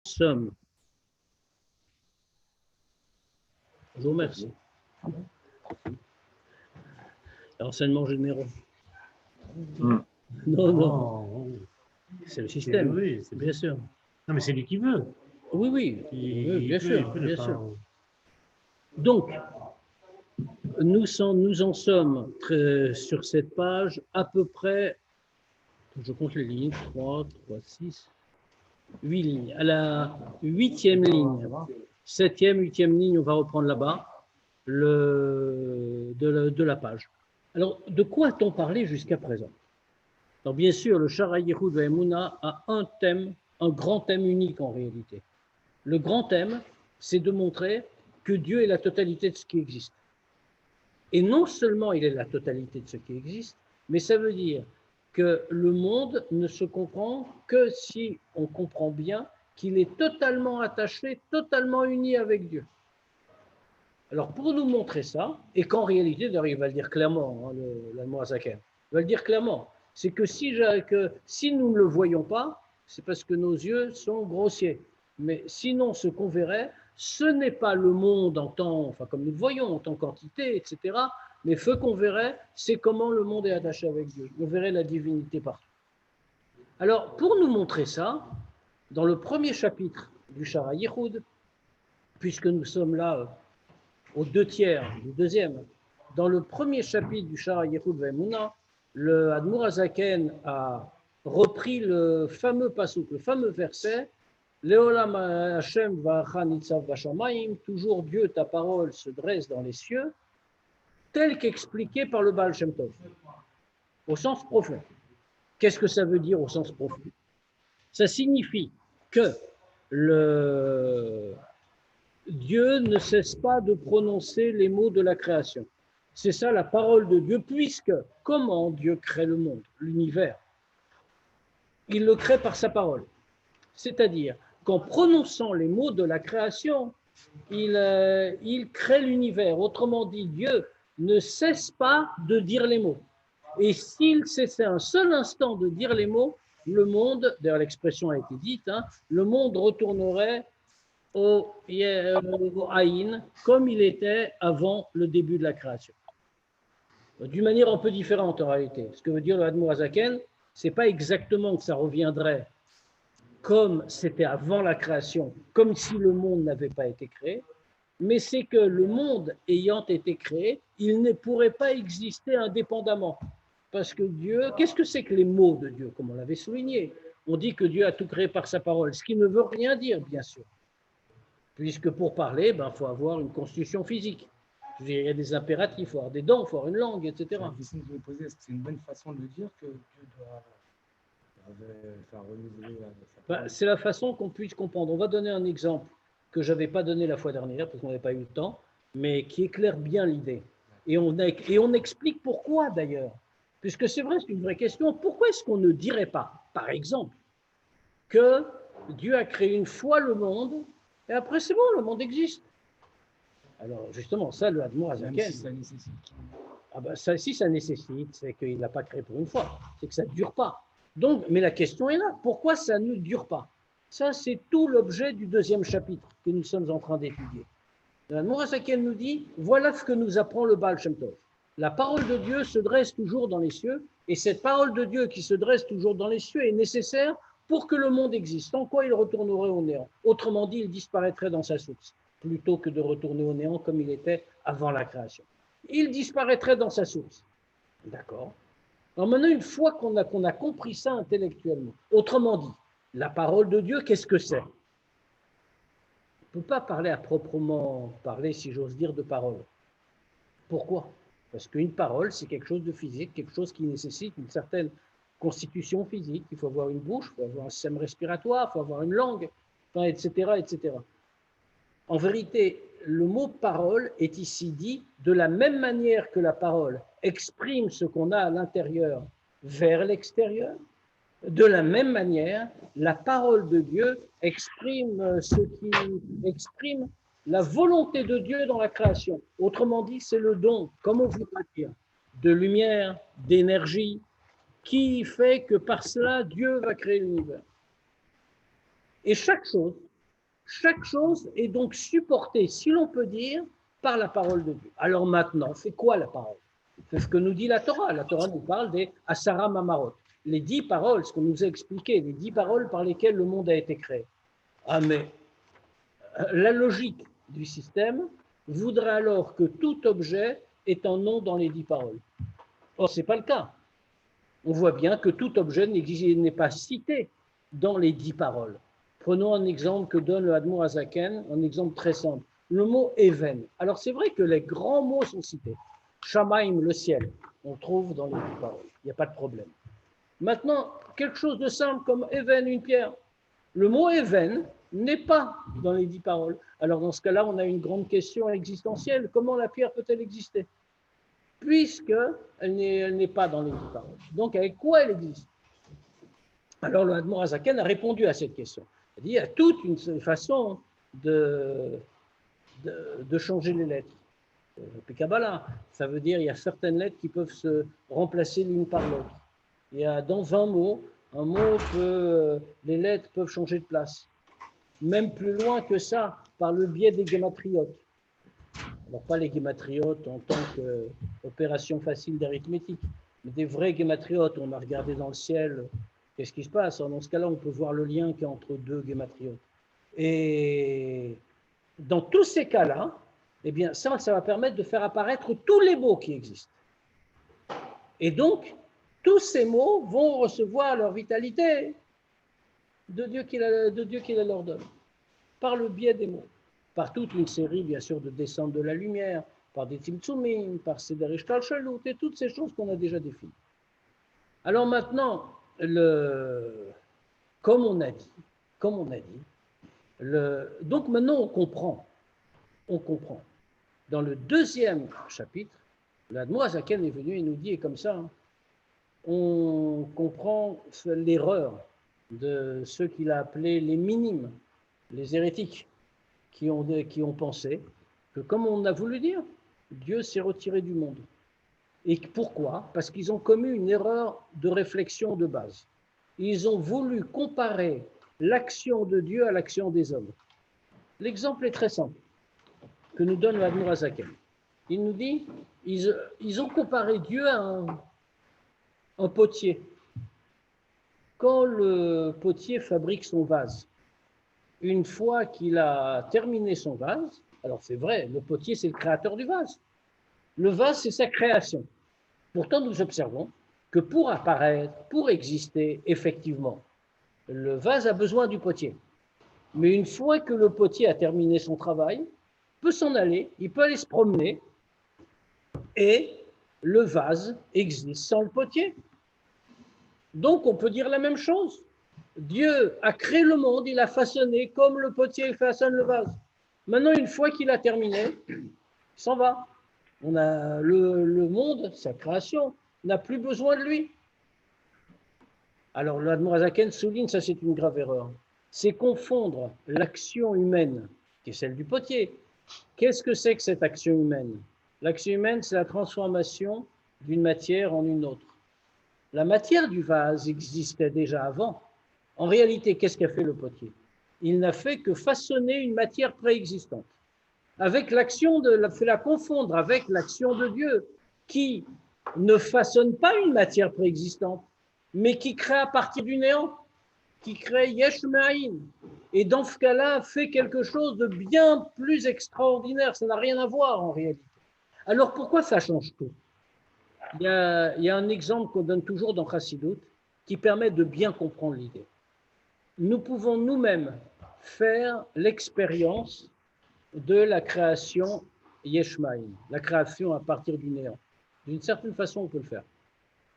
sommes. Je vous remercie. Renseignements généraux. Non, non. C'est le système, Oui, bien sûr. Non, mais c'est lui qui veut. Oui, oui, bien sûr, bien sûr. Donc, nous en sommes sur cette page à peu près, je compte les lignes, 3, 6, 8 lignes. À la 8e ligne, 7e, 8e ligne, on va reprendre là-bas, de la page. Alors, de quoi a-t-on parlé jusqu'à présent? Alors, bien sûr, le Shara Yehud Ve'emunah a un thème, un grand thème unique en réalité. Le grand thème, c'est de montrer que Dieu est la totalité de ce qui existe. Et non seulement il est la totalité de ce qui existe, mais ça veut dire que le monde ne se comprend que si on comprend bien qu'il est totalement attaché, totalement uni avec Dieu. Alors pour nous montrer ça, et qu'en réalité, d'ailleurs il va le dire clairement, hein, l'Admorazaken, il va le dire clairement, c'est que si nous ne le voyons pas, c'est parce que nos yeux sont grossiers. Mais sinon, ce qu'on verrait, ce n'est pas le monde en tant, enfin comme nous le voyons, en tant qu'entité, etc. Mais ce qu'on verrait, c'est comment le monde est attaché avec Dieu. On verrait la divinité partout. Alors, pour nous montrer ça, dans le premier chapitre du Shara Yichud, puisque nous sommes là aux 2/3 du deuxième, dans le premier chapitre du Shara Yichud Ve'emunah, le Admorazaken a repris le fameux pasuk, le fameux verset Leolam Hashem va'acha nitzav b'shamayim, toujours Dieu, ta parole se dresse dans les cieux, tel qu'expliqué par le Baal Shem Tov, au sens profond. Qu'est-ce que ça veut dire au sens profond? Ça signifie que Dieu ne cesse pas de prononcer les mots de la création. C'est ça la parole de Dieu, puisque comment Dieu crée le monde, l'univers? Il le crée par sa parole. C'est-à-dire qu'en prononçant les mots de la création, il crée l'univers. Autrement dit, Dieu ne cesse pas de dire les mots. Et s'il cessait un seul instant de dire les mots, le monde, d'ailleurs l'expression a été dite, hein, le monde retournerait au Aïn comme il était avant le début de la création. D'une manière un peu différente en réalité. Ce que veut dire le Admorazaken, ce n'est pas exactement que ça reviendrait comme c'était avant la création, comme si le monde n'avait pas été créé, mais c'est que le monde ayant été créé, il ne pourrait pas exister indépendamment. Parce que Dieu, qu'est-ce que c'est que les mots de Dieu, comme on l'avait souligné? On dit que Dieu a tout créé par sa parole, ce qui ne veut rien dire, bien sûr. Puisque pour parler, il faut avoir une constitution physique. Il y a des impératifs, il faut avoir des dents, il faut avoir une langue, etc. La question que je me posais, est-ce que c'est une bonne façon de le dire que Dieu doit faire renouveler sa parole? C'est la façon qu'on puisse comprendre. On va donner un exemple que je n'avais pas donné la fois dernière, parce qu'on n'avait pas eu le temps, mais qui éclaire bien l'idée. Et on explique pourquoi d'ailleurs. Puisque c'est vrai, c'est une vraie question. Pourquoi est-ce qu'on ne dirait pas, par exemple, que Dieu a créé une fois le monde, et après c'est bon, le monde existe? Alors justement, ça, le Admorazaken. Même si ça nécessite. Ah ben, ça, si ça nécessite, c'est qu'il ne l'a pas créé pour une fois. C'est que ça ne dure pas. Donc, mais la question est là. Pourquoi ça ne dure pas? Ça, c'est tout l'objet du deuxième chapitre que nous sommes en train d'étudier. L'Admorazaken nous dit, voilà ce que nous apprend le Baal Shem Tov. La parole de Dieu se dresse toujours dans les cieux, et cette parole de Dieu qui se dresse toujours dans les cieux est nécessaire pour que le monde existe. En quoi il retournerait au néant? Autrement dit, il disparaîtrait dans sa source, plutôt que de retourner au néant comme il était avant la création. Il disparaîtrait dans sa source. D'accord? Alors maintenant, une fois qu'on a compris ça intellectuellement, autrement dit, la parole de Dieu, qu'est-ce que c'est? On ne peut pas parler à proprement parler, si j'ose dire, de parole. Pourquoi? Parce qu'une parole, c'est quelque chose de physique, quelque chose qui nécessite une certaine constitution physique. Il faut avoir une bouche, il faut avoir un système respiratoire, il faut avoir une langue, etc., etc. En vérité, le mot parole est ici dit de la même manière que la parole exprime ce qu'on a à l'intérieur vers l'extérieur. De la même manière, la parole de Dieu exprime ce qui exprime la volonté de Dieu dans la création. Autrement dit, c'est le don, comme on voudrait dire, de lumière, d'énergie, qui fait que par cela, Dieu va créer l'univers. Et chaque chose, Chaque chose est donc supportée, si l'on peut dire, par la parole de Dieu. Alors maintenant, c'est quoi la parole? C'est ce que nous dit la Torah. La Torah nous parle des Asara Mamarot, les 10 paroles, ce qu'on nous a expliqué, les 10 paroles par lesquelles le monde a été créé. Ah mais la logique du système voudrait alors que tout objet ait un nom dans les 10 paroles. Or, ce n'est pas le cas. On voit bien que tout objet n'est pas cité dans les 10 paroles. Prenons un exemple que donne le Admour Hazaken, un exemple très simple. Le mot Even. Alors, c'est vrai que les grands mots sont cités. Shamaim, le ciel, on le trouve dans les 10 paroles. Il n'y a pas de problème. Maintenant, quelque chose de simple comme Even, une pierre. Le mot Even n'est pas dans les 10 paroles. Alors, dans ce cas-là, on a une grande question existentielle. Comment la pierre peut-elle exister? Puisqu'elle n'est pas dans les 10 paroles. Donc, avec quoi elle existe? Alors, le Admour Hazaken a répondu à cette question. Il dit, il y a toute une façon de changer les lettres. Le Kabbalah, ça veut dire qu'il y a certaines lettres qui peuvent se remplacer l'une par l'autre. Il y a dans un mot les lettres peuvent changer de place. Même plus loin que ça, par le biais des gématriotes. Alors, pas les gématriotes en tant qu'opération facile d'arithmétique, mais des vrais gématriotes. On a regardé dans le ciel, qu'est-ce qui se passe? Dans ce cas-là, on peut voir le lien qu'il y a entre deux gématriotes. Et dans tous ces cas-là, eh bien, ça va permettre de faire apparaître tous les mots qui existent. Et donc, tous ces mots vont recevoir leur vitalité de Dieu qui la leur donne, par le biais des mots, par toute une série, bien sûr, de descentes de la lumière, par des Tzimtzumim, par Seder Ishtalshalut, et toutes ces choses qu'on a déjà définies. Alors maintenant, comme on a dit, donc maintenant on comprend. Dans le deuxième chapitre, l'Admour Hazaken est venu et nous dit, et comme ça, on comprend l'erreur de ceux qu'il a appelés les minimes, les hérétiques, qui ont pensé que, comme on a voulu dire, Dieu s'est retiré du monde. Et pourquoi? Parce qu'ils ont commis une erreur de réflexion de base. Ils ont voulu comparer l'action de Dieu à l'action des hommes. L'exemple est très simple, que nous donne l'Admour Hazaken. Il nous dit, ils ont comparé Dieu à un potier. Quand le potier fabrique son vase, une fois qu'il a terminé son vase, alors c'est vrai, le potier c'est le créateur du vase. Le vase c'est sa création. Pourtant nous observons que pour apparaître, pour exister effectivement, le vase a besoin du potier. Mais une fois que le potier a terminé son travail, il peut s'en aller, il peut aller se promener et le vase existe sans le potier. Donc on peut dire la même chose. Dieu a créé le monde, il a façonné comme le potier façonne le vase. Maintenant, une fois qu'il a terminé, il s'en va. On a le monde, sa création, n'a plus besoin de lui. Alors, l'Admour Hazaken souligne, ça c'est une grave erreur. C'est confondre l'action humaine, qui est celle du potier. Qu'est-ce que c'est que cette action humaine? L'action humaine, c'est la transformation d'une matière en une autre. La matière du vase existait déjà avant. En réalité, qu'est-ce qu'a fait le potier? Il n'a fait que façonner une matière préexistante. Avec l'action fait la confondre avec l'action de Dieu, qui ne façonne pas une matière préexistante, mais qui crée à partir du néant, qui crée Yesh Me'ayin. Et dans ce cas-là, fait quelque chose de bien plus extraordinaire. Ça n'a rien à voir en réalité. Alors pourquoi ça change tout? Il y a un exemple qu'on donne toujours dans Chassidut qui permet de bien comprendre l'idée. Nous pouvons nous-mêmes faire l'expérience de la création Yeshmaïm, la création à partir du néant. D'une certaine façon, on peut le faire.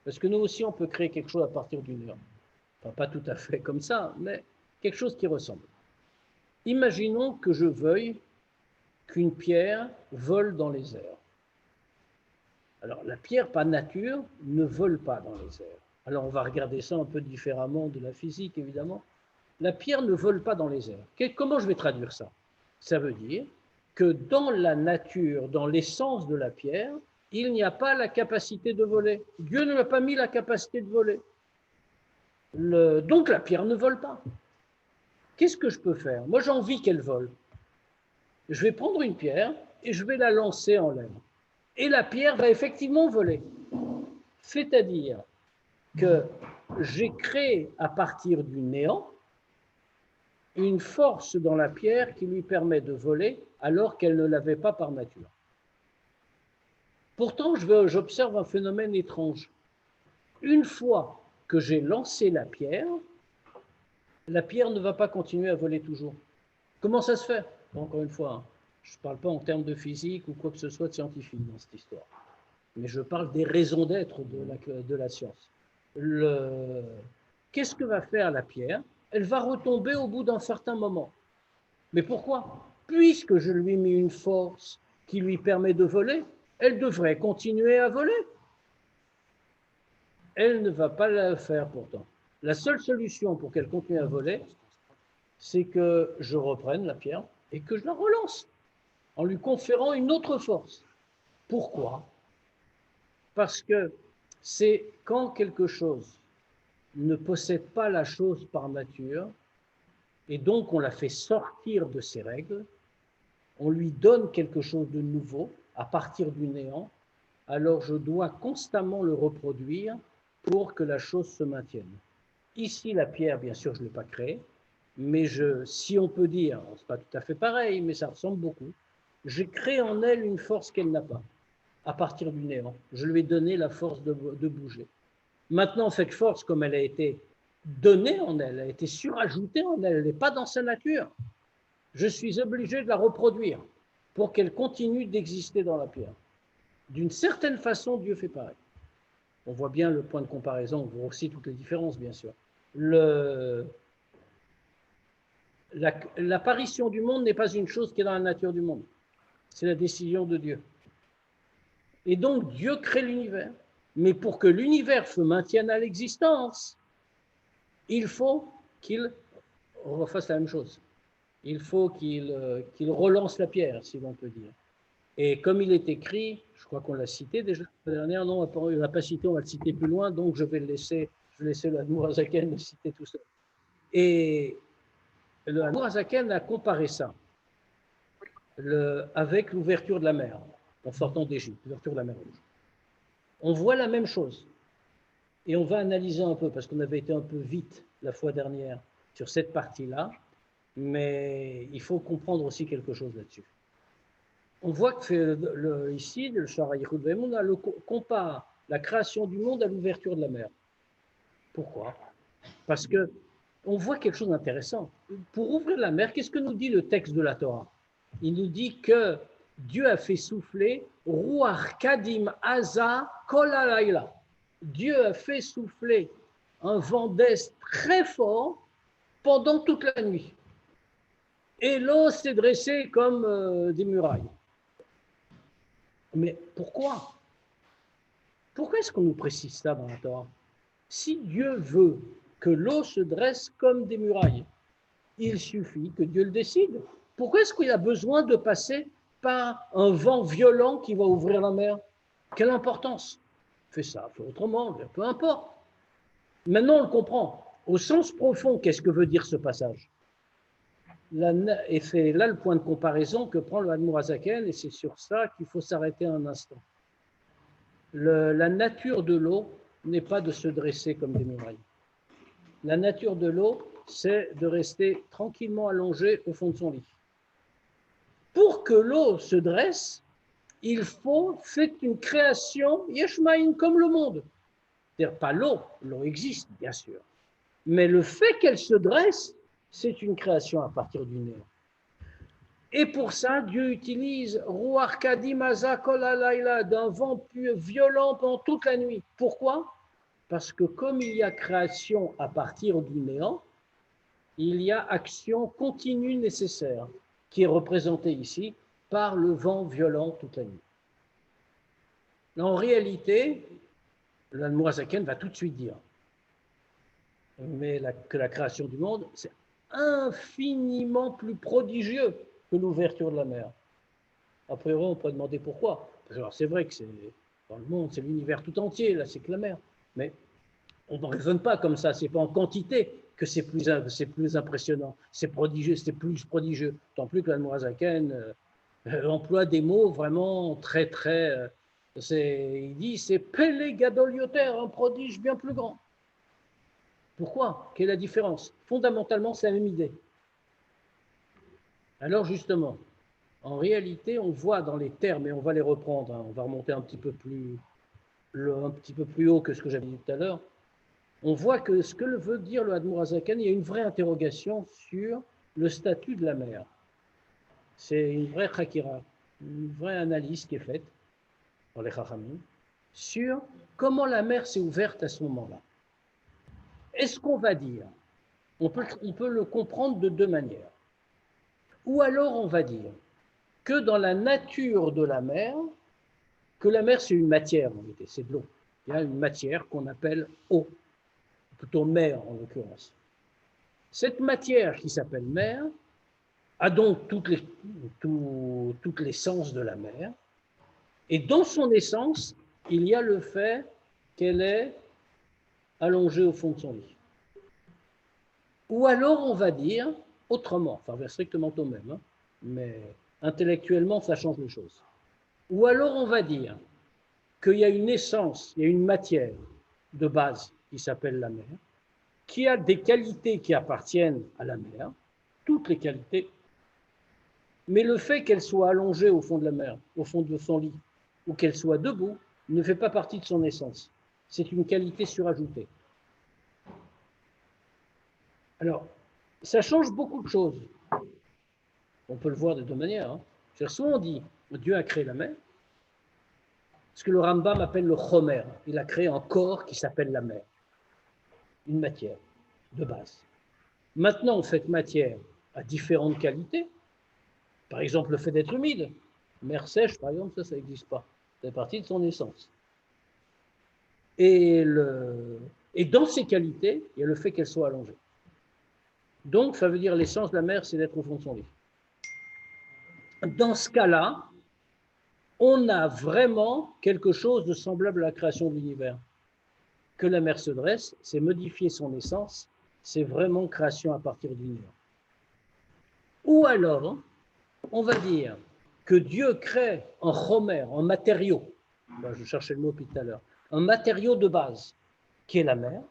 Parce que nous aussi, on peut créer quelque chose à partir du néant. Enfin, pas tout à fait comme ça, mais quelque chose qui ressemble. Imaginons que je veuille qu'une pierre vole dans les airs. Alors, la pierre, par nature, ne vole pas dans les airs. Alors, on va regarder ça un peu différemment de la physique, évidemment. La pierre ne vole pas dans les airs. Comment je vais traduire ça? Ça veut dire que dans la nature, dans l'essence de la pierre, il n'y a pas la capacité de voler. Dieu ne lui a pas mis la capacité de voler. Donc la pierre ne vole pas. qu'est-ce que je peux faire? Moi, j'ai envie qu'elle vole. Je vais prendre une pierre et je vais la lancer en l'air. Et la pierre va effectivement voler. C'est-à-dire que j'ai créé à partir du néant une force dans la pierre qui lui permet de voler alors qu'elle ne l'avait pas par nature. Pourtant, j'observe un phénomène étrange. Une fois que j'ai lancé la pierre ne va pas continuer à voler toujours. Comment ça se fait? Encore une fois, hein, je ne parle pas en termes de physique ou quoi que ce soit de scientifique dans cette histoire, mais je parle des raisons d'être de la science. Qu'est-ce que va faire la pierre? Elle va retomber au bout d'un certain moment. Mais pourquoi? Puisque je lui ai mis une force qui lui permet de voler, elle devrait continuer à voler. Elle ne va pas le faire pourtant. La seule solution pour qu'elle continue à voler, c'est que je reprenne la pierre et que je la relance en lui conférant une autre force. Pourquoi? Parce que c'est quand quelque chose ne possède pas la chose par nature, et donc on la fait sortir de ses règles, on lui donne quelque chose de nouveau à partir du néant, alors je dois constamment le reproduire pour que la chose se maintienne. Ici, la pierre, bien sûr, je ne l'ai pas créée, mais si on peut dire, ce n'est pas tout à fait pareil, mais ça ressemble beaucoup, j'ai créé en elle une force qu'elle n'a pas, à partir du néant. Je lui ai donné la force de bouger. Maintenant, cette force, comme elle a été donnée en elle, a été surajoutée en elle, elle n'est pas dans sa nature. Je suis obligé de la reproduire pour qu'elle continue d'exister dans la pierre. D'une certaine façon, Dieu fait pareil. On voit bien le point de comparaison, on voit aussi toutes les différences, bien sûr. L'apparition du monde n'est pas une chose qui est dans la nature du monde. C'est la décision de Dieu. Et donc, Dieu crée l'univers. Mais pour que l'univers se maintienne à l'existence, il faut qu'il refasse la même chose. Il faut qu'il relance la pierre, si l'on peut dire. Et comme il est écrit, je crois qu'on l'a cité déjà la dernière, non, on ne l'a pas cité, on va le citer plus loin, donc je vais laisser l'Admour Hazaken le citer tout seul. Et l'Admour Hazaken a comparé ça avec l'ouverture de la mer, en sortant d'Égypte, l'ouverture de la mer Rouge. On voit la même chose. Et on va analyser un peu, parce qu'on avait été un peu vite la fois dernière sur cette partie-là, mais il faut comprendre aussi quelque chose là-dessus. On voit que ici, le Shara Yichud Ve'emunah compare la création du monde à l'ouverture de la mer. Pourquoi? Parce que on voit quelque chose d'intéressant. Pour ouvrir la mer, qu'est-ce que nous dit le texte de la Torah? Il nous dit que Dieu a fait souffler Ruach Kadim Aza Kol Halayla. Dieu a fait souffler un vent d'est très fort pendant toute la nuit. Et l'eau s'est dressée comme des murailles. Mais pourquoi? Pourquoi est-ce qu'on nous précise ça dans la Torah? Si Dieu veut que l'eau se dresse comme des murailles, il suffit que Dieu le décide. Pourquoi est-ce qu'il a besoin de passer par un vent violent qui va ouvrir la mer? Quelle importance? Fais ça, fais autrement, peu importe. Maintenant, on le comprend. Au sens profond, qu'est-ce que veut dire ce passage? Et c'est là le point de comparaison que prend le Admour Hazaken, et c'est sur ça qu'il faut s'arrêter un instant. La nature de l'eau n'est pas de se dresser comme des murailles. La nature de l'eau, c'est de rester tranquillement allongé au fond de son lit. Pour que l'eau se dresse, il faut, c'est une création, Yeshmaïn, comme le monde. C'est-à-dire pas l'eau existe, bien sûr. Mais le fait qu'elle se dresse, c'est une création à partir du néant. Et pour ça, Dieu utilise Ruach Kadim Aza Kol Halayla, d'un vent violent pendant toute la nuit. Pourquoi? Parce que comme il y a création à partir du néant, il y a action continue nécessaire, qui est représentée ici par le vent violent toute la nuit. En réalité, l'Admour Hazaken va tout de suite dire que la création du monde, c'est infiniment plus prodigieux que l'ouverture de la mer. A priori, on peut demander pourquoi. Alors, c'est vrai que c'est dans le monde, c'est l'univers tout entier, là, c'est que la mer. Mais on ne raisonne pas comme ça, c'est pas en quantité que c'est plus impressionnant, c'est prodigieux, c'est plus prodigieux. Tant plus que l'Admour HaZaken emploie des mots vraiment très, très. Il dit c'est Pélé Gadol Yoter, un prodige bien plus grand. Pourquoi? Quelle est la différence? Fondamentalement, c'est la même idée. Alors justement, en réalité, on voit dans les termes, et on va les reprendre, on va remonter un petit peu plus haut que ce que j'avais dit tout à l'heure, on voit que ce que veut dire le Admour HaZaken, il y a une vraie interrogation sur le statut de la mer. C'est une vraie chakira, une vraie analyse qui est faite par les Chachamim sur comment la mer s'est ouverte à ce moment-là. Est-ce qu'on va dire, on peut le comprendre de deux manières, ou alors on va dire que dans la nature de la mer, que la mer c'est une matière en réalité, c'est de l'eau. Il y a une matière qu'on appelle eau, plutôt mer en l'occurrence. Cette matière qui s'appelle mer a donc toute l'essence de la mer, et dans son essence, il y a le fait qu'elle est allongée au fond de son lit. Ou alors on va dire autrement, enfin strictement au même, mais intellectuellement ça change les choses. Ou alors on va dire qu'il y a une essence, il y a une matière de base qui s'appelle la mer, qui a des qualités qui appartiennent à la mer, toutes les qualités, mais le fait qu'elle soit allongée au fond de la mer, au fond de son lit, ou qu'elle soit debout, ne fait pas partie de son essence. C'est une qualité surajoutée. Alors, ça change beaucoup de choses. On peut le voir de deux manières. Soit on dit, Dieu a créé la mer, ce que le Rambam appelle le chomer. Il a créé un corps qui s'appelle la mer, une matière de base. Maintenant, cette matière a différentes qualités. Par exemple, le fait d'être humide. Mer sèche, par exemple, ça n'existe pas. C'est partie de son essence. Et dans ces qualités, il y a le fait qu'elle soit allongée. Donc, ça veut dire l'essence de la mer, c'est d'être au fond de son lit. Dans ce cas-là, on a vraiment quelque chose de semblable à la création de l'univers. Que la mer se dresse, c'est modifier son essence, c'est vraiment création à partir du néant. Ou alors, on va dire que Dieu crée un chomer, un matériau, je cherchais le mot depuis tout à l'heure, un matériau de base, qui est la mer.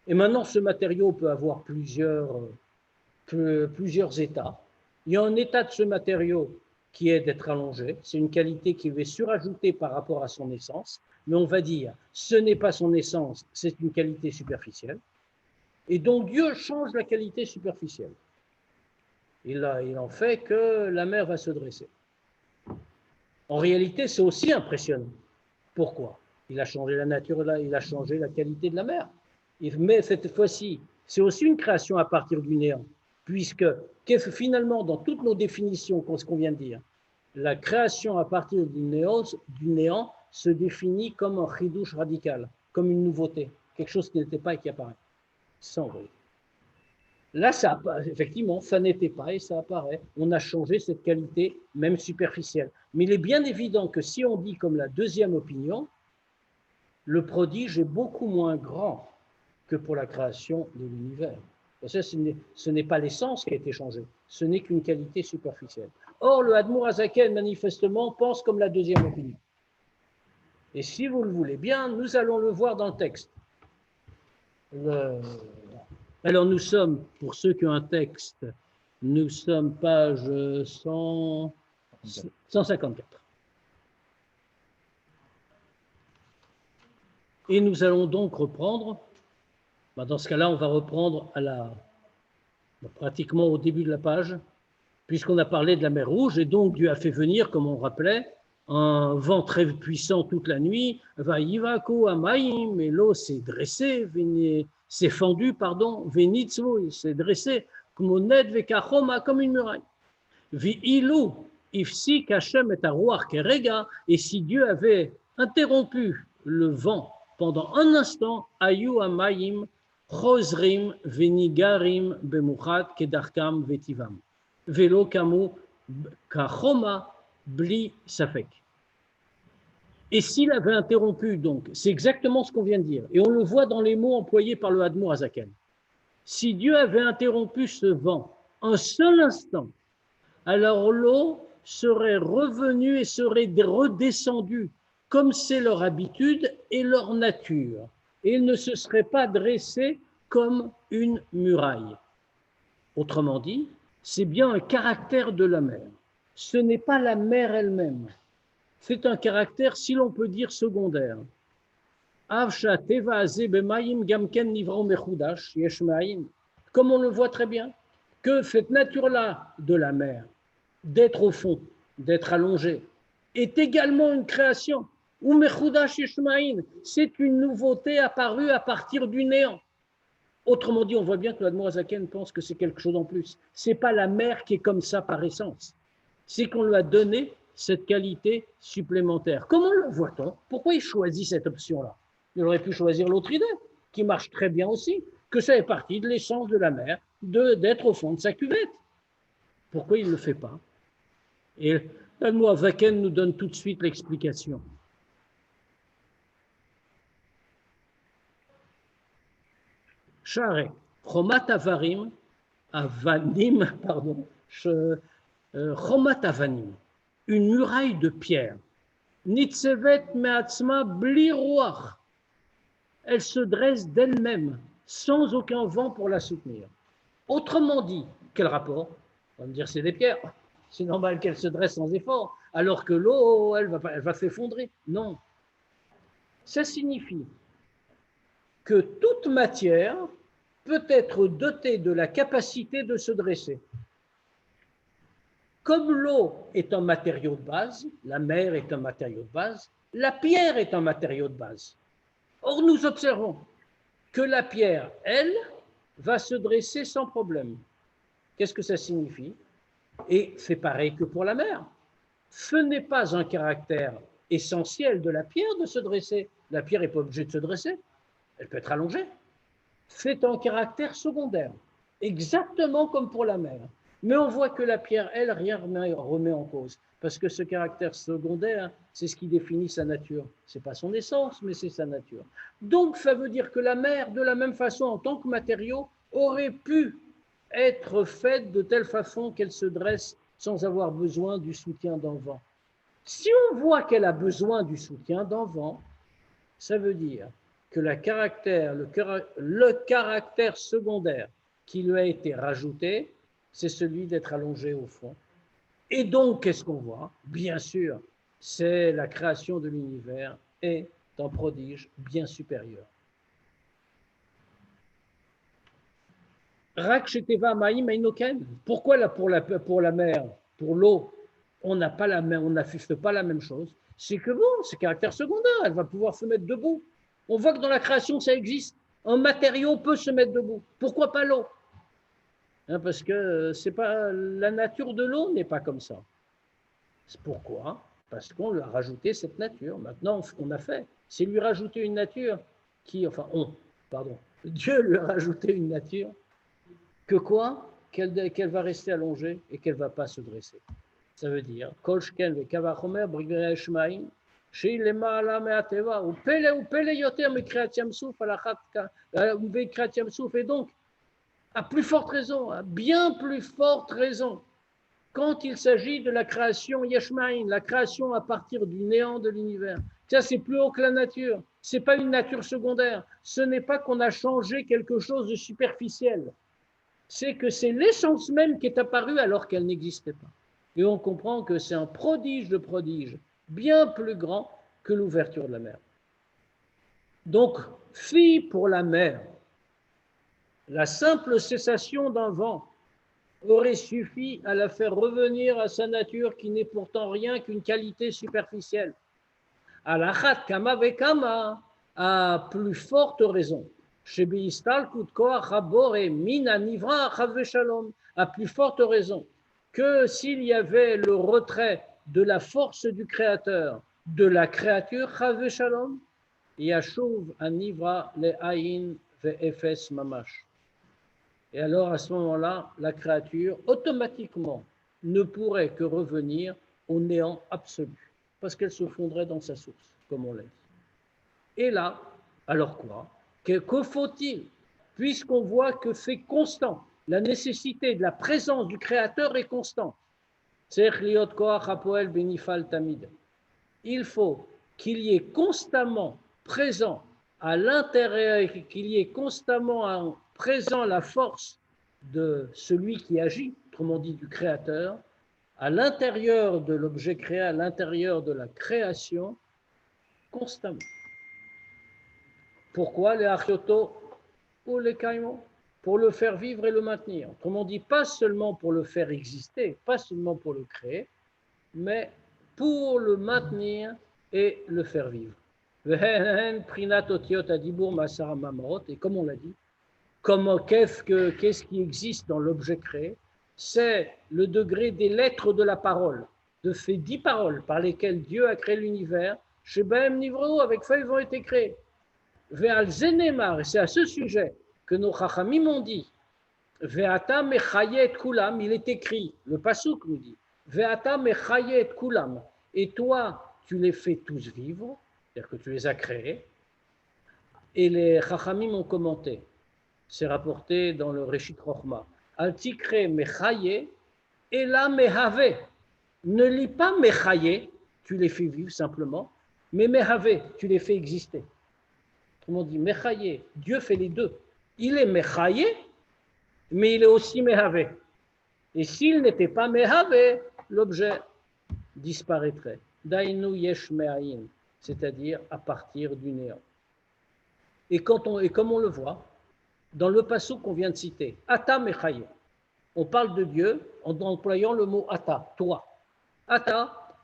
Et maintenant, ce matériau peut avoir plusieurs états. Il y a un état de ce matériau qui est d'être allongé. C'est une qualité qui est surajoutée par rapport à son essence. Mais on va dire, ce n'est pas son essence, c'est une qualité superficielle. Et donc Dieu change la qualité superficielle. Il en fait que la mer va se dresser. En réalité, c'est aussi impressionnant. Pourquoi? Il a changé la nature, il a changé la qualité de la mer. Mais cette fois-ci, c'est aussi une création à partir du néant, puisque finalement, dans toutes nos définitions, ce qu'on vient de dire, la création à partir du néant se définit comme un chidouche radical, comme une nouveauté, quelque chose qui n'était pas et qui apparaît. Sans vrai. Là, effectivement, ça n'était pas et ça apparaît. On a changé cette qualité, même superficielle. Mais il est bien évident que si on dit comme la deuxième opinion, le prodige est beaucoup moins grand que pour la création de l'univers. Ce n'est pas l'essence qui a été changée, ce n'est qu'une qualité superficielle. Or, le Admour HaZaken, manifestement, pense comme la deuxième opinion. Et si vous le voulez bien, nous allons le voir dans le texte. Alors, nous sommes, pour ceux qui ont un texte, nous sommes page 154. Et nous allons donc reprendre, dans ce cas-là, on va reprendre pratiquement au début de la page, puisqu'on a parlé de la mer Rouge, et donc Dieu a fait venir, comme on rappelait, un vent très puissant toute la nuit, Vaïvako Amaïm, et l'eau s'est dressée, s'est fendue, Vénitzvo, il s'est dressé, comme une muraille. Vi'ilou, Ifsi Kachem et Arouar Kerega, et si Dieu avait interrompu le vent pendant un instant, Ayu Amaïm, Chosrim, Venigarim, Bemuchat, Kedarkam, Vetivam. Velo Kamu, Kachoma, Bli Safek. Et s'il avait interrompu, donc, c'est exactement ce qu'on vient de dire. Et on le voit dans les mots employés par le Admour HaZaken. Si Dieu avait interrompu ce vent un seul instant, alors l'eau serait revenue et serait redescendue, comme c'est leur habitude et leur nature. Et il ne se serait pas dressé comme une muraille. Autrement dit, c'est bien un caractère de la mer. Ce n'est pas la mer elle-même. C'est un caractère, si l'on peut dire, secondaire. Comme on le voit très bien, que cette nature-là de la mer, d'être au fond, d'être allongée, est également une création. C'est une nouveauté apparue à partir du néant. Autrement dit, on voit bien que l'Admorazaken pense que c'est quelque chose en plus. Ce n'est pas la mer qui est comme ça par essence. C'est qu'on lui a donné cette qualité supplémentaire. Comment le voit-on? Pourquoi il choisit cette option-là? Il aurait pu choisir l'autre idée, qui marche très bien aussi, que ça est partie de l'essence de la mer, d'être au fond de sa cuvette. Pourquoi il ne le fait pas? Et l'Admorazaken nous donne tout de suite l'explication. Share, Chomat Avarim, Avanim, pardon, Chomat Avanim, une muraille de pierre. Nitzevet me'atzma bli ruach. Elle se dresse d'elle-même, sans aucun vent pour la soutenir. Autrement dit, quel rapport? On va me dire c'est des pierres. C'est normal qu'elle se dresse sans effort, alors que l'eau, elle va s'effondrer. Non. Ça signifie que toute matière peut être dotée de la capacité de se dresser. Comme l'eau est un matériau de base, la mer est un matériau de base, la pierre est un matériau de base. Or, nous observons que la pierre, elle, va se dresser sans problème. Qu'est-ce que ça signifie? Et c'est pareil que pour la mer. Ce n'est pas un caractère essentiel de la pierre de se dresser. La pierre n'est pas obligée de se dresser. Elle peut être allongée. C'est un caractère secondaire, exactement comme pour la mer. Mais on voit que la pierre, elle, rien ne remet en cause, parce que ce caractère secondaire, c'est ce qui définit sa nature. Ce n'est pas son essence, mais c'est sa nature. Donc, ça veut dire que la mer, de la même façon, en tant que matériau, aurait pu être faite de telle façon qu'elle se dresse sans avoir besoin du soutien d'un vent. Si on voit qu'elle a besoin du soutien d'un vent, ça veut dire que le caractère secondaire qui lui a été rajouté, c'est celui d'être allongé au fond. Et donc, qu'est-ce qu'on voit? Bien sûr, c'est la création de l'univers est un prodige bien supérieur. Pourquoi là pour la mer, pour l'eau, on n'affiche pas la même chose? C'est que bon, c'est caractère secondaire, elle va pouvoir se mettre debout. On voit que dans la création, ça existe. Un matériau peut se mettre debout. Pourquoi pas l'eau? Parce que c'est pas la nature de l'eau n'est pas comme ça. Pourquoi? Parce qu'on lui a rajouté cette nature. Maintenant, ce qu'on a fait, c'est lui rajouter une nature Dieu lui a rajouté une nature que quoi? Qu'elle va rester allongée et qu'elle ne va pas se dresser. Ça veut dire, Kolshken ve Kavachomer, Brigre Shmaim, et donc, à plus forte raison, à bien plus forte raison, quand il s'agit de la création Yeshmaïn, la création à partir du néant de l'univers. Ça, c'est plus haut que la nature. Ce n'est pas une nature secondaire. Ce n'est pas qu'on a changé quelque chose de superficiel. C'est que c'est l'essence même qui est apparue alors qu'elle n'existait pas. Et on comprend que c'est un prodige de prodige, bien plus grand que l'ouverture de la mer. Donc, si pour la mer, la simple cessation d'un vent aurait suffi à la faire revenir à sa nature qui n'est pourtant rien qu'une qualité superficielle, à la chat kama vekama, à plus forte raison, à plus forte raison, que s'il y avait le retrait de la force du Créateur, de la créature, Chave Shalom, Yashuv Anivra le Aïn ve'efes mamash. Et alors, à ce moment-là, la créature, automatiquement, ne pourrait que revenir au néant absolu, parce qu'elle se fondrait dans sa source, comme on l'a dit. Et là, alors quoi? Que faut-il? puisqu'on voit que c'est constant. La nécessité de la présence du Créateur est constante. Il faut qu'il y ait constamment présent à l'intérieur, qu'il y ait constamment présent la force de celui qui agit, autrement dit du Créateur, à l'intérieur de l'objet créé, à l'intérieur de la création, constamment. Pourquoi les achioto ou les kaimo? Pour le faire vivre et le maintenir. Autrement dit, pas seulement pour le faire exister, pas seulement pour le créer, mais pour le maintenir et le faire vivre. Et comme on l'a dit, qu'est-ce qui existe dans l'objet créé? C'est le degré des lettres de la parole, de ces 10 paroles par lesquelles Dieu a créé l'univers. Shebem Nivro, avec ça, ils ont été créés. Ve'al zenemar, et c'est à ce sujet que nos chachamim ont dit, Ve'ata mechayet kulam, il est écrit, le pasuk nous dit, Ve'ata mechayet kulam, et toi, tu les fais tous vivre, c'est-à-dire que tu les as créés, et les chachamim ont commenté, c'est rapporté dans le Reshit Chochma, Al tikre mechaye, et la mehave, ne lis pas mechaye, tu les fais vivre simplement, mais mehave, tu les fais exister. Comment on dit mechaye, Dieu fait les deux. Il est mechaye, mais il est aussi mehave. Et s'il n'était pas mehave, l'objet disparaîtrait. Dainu yesh me'ayin, c'est-à-dire à partir du néant. Et comme on le voit, dans le passage qu'on vient de citer, Ata mechaye, on parle de Dieu en employant le mot Ata, toi. Ata,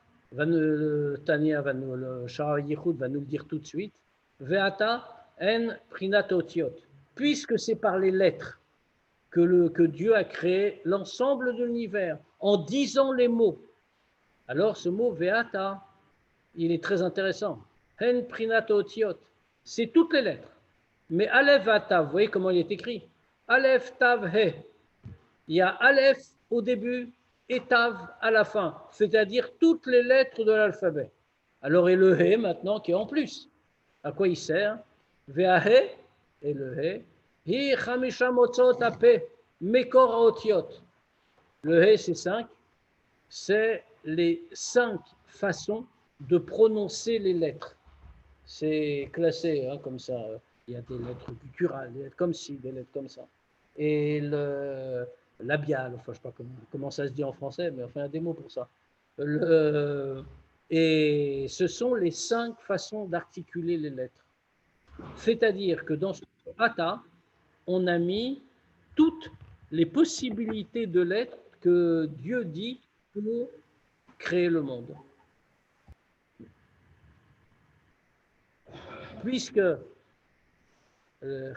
Tania, le Shara Yichud va nous le dire tout de suite, Ve'ata en prinat otiot, puisque c'est par les lettres que Dieu a créé l'ensemble de l'univers, en disant les mots. Alors ce mot Ve'ata, il est très intéressant. En prinat otiot, c'est toutes les lettres. Mais Aleph Tav, vous voyez comment il est écrit? Aleph Tav He. Il y a Aleph au début et Tav à la fin, c'est-à-dire toutes les lettres de l'alphabet. Alors, et le He maintenant qui est en plus. À quoi il sert? Ve'ahe, et le He. Hi chamisha motzot ape, mekor otiot. Le He, c'est 5. C'est les 5 façons de prononcer les lettres. C'est classé comme ça. Il y a des lettres gutturales, des lettres comme ci, des lettres comme ça. Et le labial, enfin je ne sais pas comment ça se dit en français, mais enfin il y a des mots pour ça. Et ce sont les 5 façons d'articuler les lettres. C'est-à-dire que dans ce Ata, on a mis toutes les possibilités de lettres que Dieu dit pour créer le monde. Puisque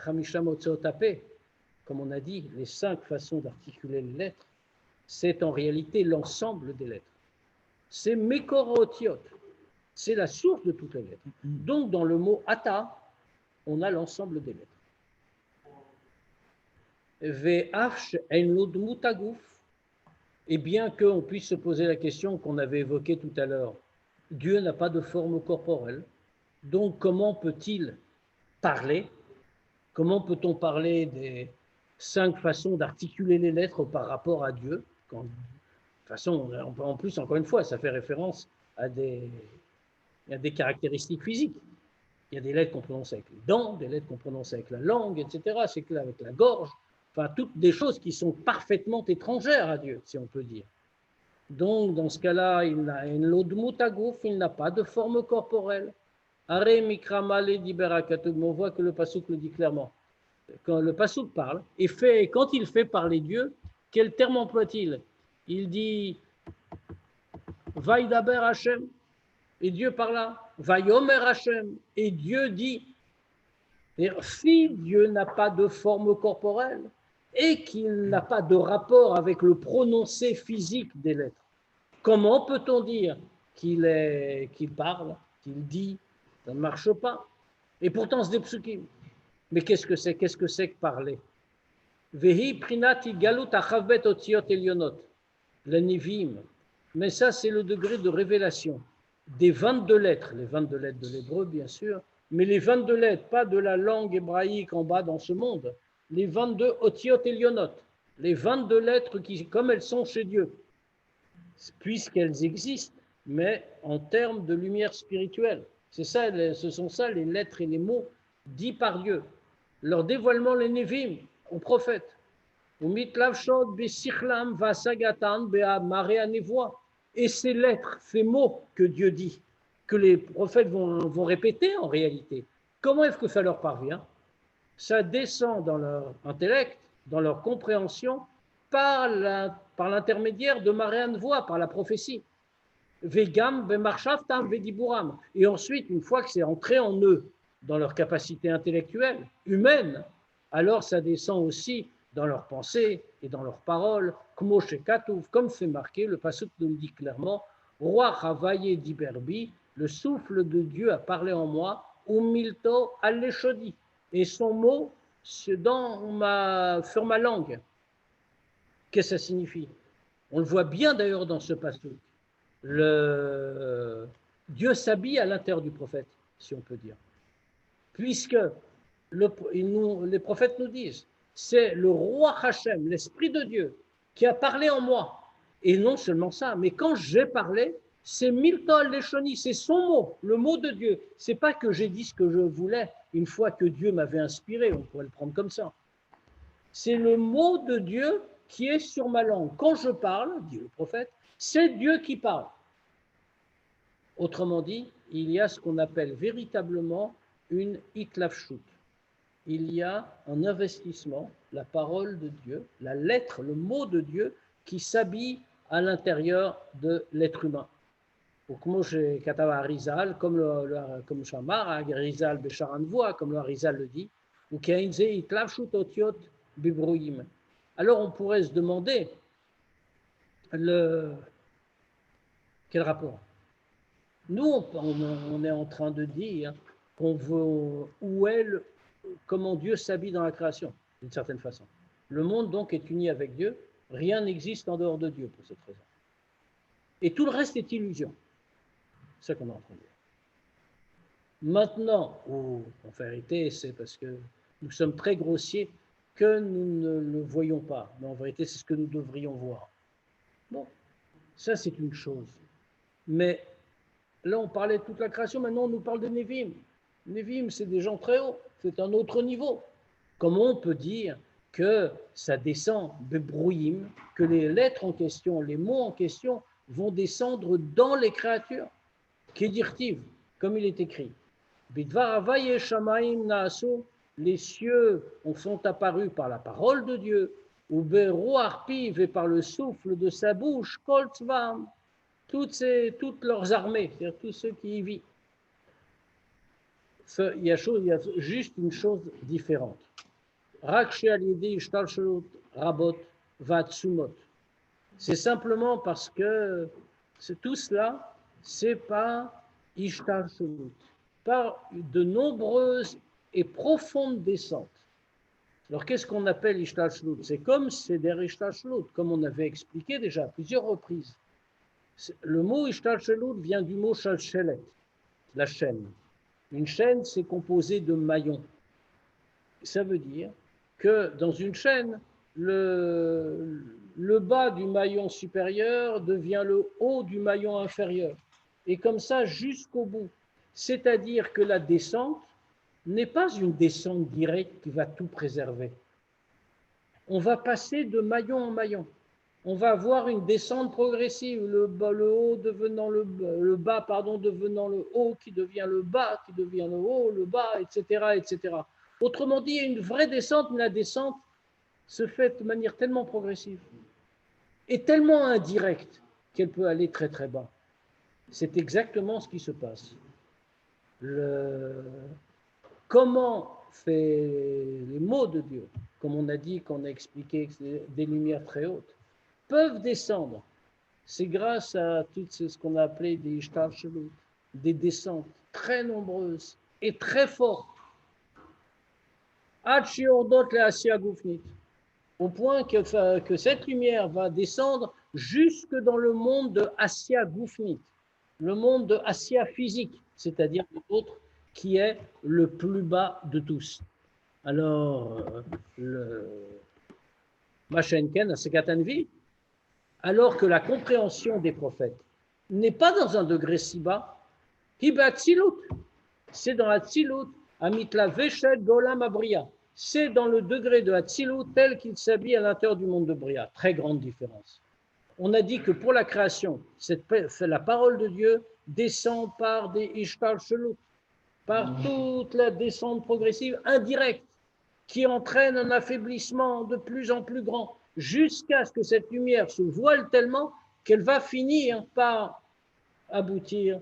Chamisha Motzot Ape, comme on a dit, les 5 façons d'articuler les lettres, c'est en réalité l'ensemble des lettres. C'est Mekor Otiot, c'est la source de toutes les lettres. Donc, dans le mot Ata, on a l'ensemble des lettres. Ve'afsh en lodmutagouf, et bien qu'on puisse se poser la question qu'on avait évoquée tout à l'heure, Dieu n'a pas de forme corporelle, donc comment peut-il parler? Comment peut-on parler des 5 façons d'articuler les lettres par rapport à Dieu? De toute façon, en plus, encore une fois, ça fait référence à des caractéristiques physiques. Il y a des lettres qu'on prononce avec les dents, des lettres qu'on prononce avec la langue, etc. C'est que avec la gorge. Enfin, toutes des choses qui sont parfaitement étrangères à Dieu, si on peut dire. Donc, dans ce cas-là, il n'a pas de forme corporelle. On voit que le pasuk le dit clairement. Quand le pasuk parle, et quand il fait parler Dieu, quel terme emploie-t-il? Il dit Vaïdaber Hashem, et Dieu parla. Vayomer Hashem, et Dieu dit. Et si Dieu n'a pas de forme corporelle et qu'il n'a pas de rapport avec le prononcé physique des lettres, comment peut-on dire qu'il parle, qu'il dit? Ça ne marche pas. Et pourtant, c'est des psukim. Mais qu'est-ce que c'est que parler? Vehi prinati galut achavbet otiot elionot, le nivim. Mais ça, c'est le degré de révélation des 22 lettres, les 22 lettres de l'hébreu, bien sûr, mais les 22 lettres, pas de la langue hébraïque en bas dans ce monde, les 22 Otiot Elionot, les 22 lettres qui, comme elles sont chez Dieu, puisqu'elles existent, mais en termes de lumière spirituelle. C'est ça, ce sont ça les lettres et les mots dits par Dieu. Leur dévoilement, les Névim, aux prophètes. Et ces lettres, ces mots que Dieu dit, que les prophètes vont répéter en réalité, comment est-ce que ça leur parvient? Ça descend dans leur intellect, dans leur compréhension, par l'intermédiaire de Marianne Voix, par la prophétie. Vegam, Bemarshaftam, Vediburam. Et ensuite, une fois que c'est entré en eux, dans leur capacité intellectuelle, humaine, alors ça descend aussi dans leurs pensées et dans leurs paroles, comme c'est marqué, le passage nous le dit clairement, Roi Havaye d'Iberbi, le souffle de Dieu a parlé en moi, Umilto Aleshodi, et son mot sur ma langue. Qu'est-ce que ça signifie? On le voit bien d'ailleurs dans ce passage. Dieu s'habille à l'intérieur du prophète, si on peut dire. Puisque les prophètes nous disent, c'est le roi Hachem, l'Esprit de Dieu, qui a parlé en moi. Et non seulement ça, mais quand j'ai parlé, c'est Miltol Leshoni, c'est son mot, le mot de Dieu. C'est pas que j'ai dit ce que je voulais une fois que Dieu m'avait inspiré, on pourrait le prendre comme ça. C'est le mot de Dieu qui est sur ma langue. Quand je parle, dit le prophète, c'est Dieu qui parle. Autrement dit, il y a ce qu'on appelle véritablement une itlafshut. Il y a un investissement, la parole de Dieu, la lettre, le mot de Dieu qui s'habille à l'intérieur de l'être humain. Comme Arizal, comme Shamar, Arizal Besharan Voix, comme le Arizal le dit, ou Kainze itlafshut otiot bibroim. Alors on pourrait se demander quel rapport? Nous, on est en train de dire qu'on veut comment Dieu s'habille dans la création, d'une certaine façon. Le monde donc est uni avec Dieu, rien n'existe en dehors de Dieu pour cette raison. Et tout le reste est illusion. C'est ça qu'on est en train de dire. Maintenant, en vérité, c'est parce que nous sommes très grossiers que nous ne le voyons pas. Mais en vérité, c'est ce que nous devrions voir. Bon, ça c'est une chose. Mais là, on parlait de toute la création, maintenant on nous parle de Névim. Névim, c'est des gens très hauts, c'est un autre niveau. Comment on peut dire que ça descend de brouillim, que les lettres en question, les mots en question vont descendre dans les créatures? Kedirtiv, comme il est écrit. Les cieux sont apparus par la parole de Dieu, ou Beroarpiv et par le souffle de sa bouche, Koltzvam, toutes leurs armées, c'est-à-dire tous ceux qui y vivent. Il y a juste une chose différente. C'est simplement parce que tout cela, c'est par Ishtalshalut, par de nombreuses et profondes descentes. Alors, qu'est-ce qu'on appelle Ishtalshalut? C'est comme Seder Ishtalshalut, comme on avait expliqué déjà à plusieurs reprises. Le mot Ishtalshalut vient du mot Shalshelet, la chaîne. Une chaîne, c'est composé de maillons. Ça veut dire que dans une chaîne, le bas du maillon supérieur devient le haut du maillon inférieur. Et comme ça jusqu'au bout. C'est-à-dire que la descente n'est pas une descente directe qui va tout préserver. On va passer de maillon en maillon. On va avoir une descente progressive, le haut devenant le bas, devenant le haut, qui devient le bas, qui devient le haut, le bas, etc., etc. Autrement dit, il y a une vraie descente, mais la descente se fait de manière tellement progressive et tellement indirecte qu'elle peut aller très très bas. C'est exactement ce qui se passe. Comment fait les mots de Dieu, comme on a dit, qu'on a expliqué, que c'est des lumières très hautes, peuvent descendre. C'est grâce à tout ce qu'on a appelé des ishtalshalut, des descentes très nombreuses et très fortes. Au point que cette lumière va descendre jusque dans le monde de Asya Gufnit, le monde de Asya physique, c'est-à-dire l'autre qui est le plus bas de tous. Alors, le Machenken, à Sekatanvi, alors que la compréhension des prophètes n'est pas dans un degré si bas, c'est dans la Tzilut, Amitla Veshet Golam Abria. C'est dans le degré de la Tzilut tel qu'il s'habille à l'intérieur du monde de Bria. Très grande différence. On a dit que pour la création, la parole de Dieu descend par des Ishtar Shelut, par toute la descente progressive indirecte qui entraîne un affaiblissement de plus en plus grand jusqu'à ce que cette lumière se voile tellement qu'elle va finir par aboutir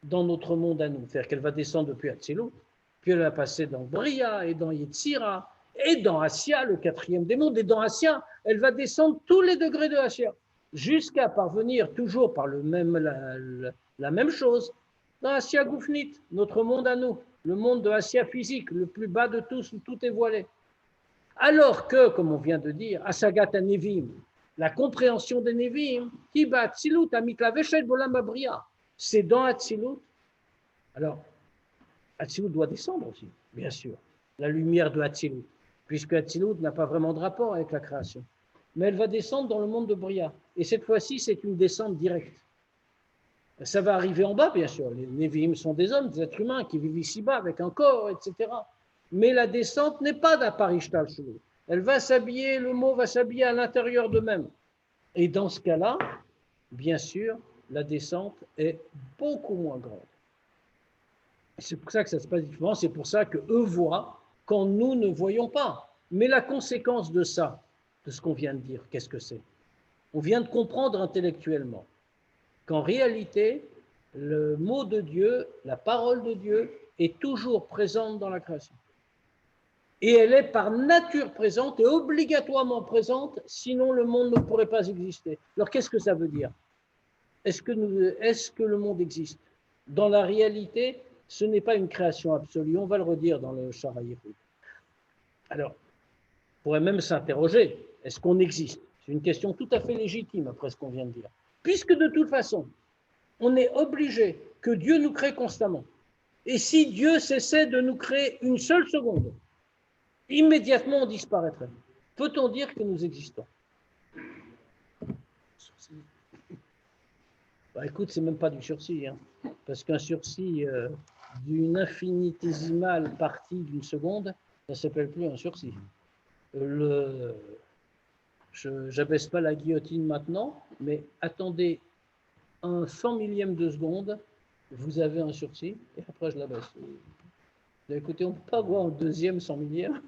dans notre monde à nous. C'est-à-dire qu'elle va descendre depuis Hatzilut, puis elle va passer dans Bria et dans Yetzira et dans Assia, le quatrième des mondes, et dans Assia, elle va descendre tous les degrés de Assia jusqu'à parvenir toujours par la même chose dans Assia Goufnit, notre monde à nous, le monde de Assia physique, le plus bas de tous où tout est voilé. Alors que, comme on vient de dire, Asagat Nevim, la compréhension des Nevim, Kiba Atzilut, Amikla Veshet Bolam Abria, c'est dans Atzilut. Alors, Atzilut doit descendre aussi, bien sûr, la lumière de Atzilut, puisque Atzilut n'a pas vraiment de rapport avec la création. Mais elle va descendre dans le monde de Bria. Et cette fois-ci, c'est une descente directe. Ça va arriver en bas, bien sûr. Les Nevi'im sont des hommes, des êtres humains qui vivent ici-bas avec un corps, etc. Mais la descente n'est pas d'Aparishtal Shulu. Elle va s'habiller, le mot va s'habiller à l'intérieur d'eux-mêmes. Et dans ce cas-là, bien sûr, la descente est beaucoup moins grande. C'est pour ça que ça se passe différemment, c'est pour ça qu'eux voient quand nous ne voyons pas. Mais la conséquence de ça, de ce qu'on vient de dire, qu'est-ce que c'est? On vient de comprendre intellectuellement qu'en réalité, le mot de Dieu, la parole de Dieu, est toujours présente dans la création. Et elle est par nature présente et obligatoirement présente, sinon le monde ne pourrait pas exister. Alors qu'est-ce que ça veut dire? Est-ce que le monde existe? Dans la réalité, ce n'est pas une création absolue. On va le redire dans le Shara Yehud. Alors, on pourrait même s'interroger, est-ce qu'on existe? C'est une question tout à fait légitime après ce qu'on vient de dire. Puisque de toute façon, on est obligé que Dieu nous crée constamment. Et si Dieu cessait de nous créer une seule seconde, immédiatement on disparaîtrait. Peut-on dire que nous existons? Bah, écoute, c'est même pas du sursis, hein, parce qu'un sursis d'une infinitésimale partie d'une seconde, ça ne s'appelle plus un sursis. Je n'abaisse pas la guillotine maintenant, mais attendez un 100 millième de seconde, vous avez un sursis, et après je l'abaisse. Écoutez, on ne peut pas avoir un deuxième 100 millième.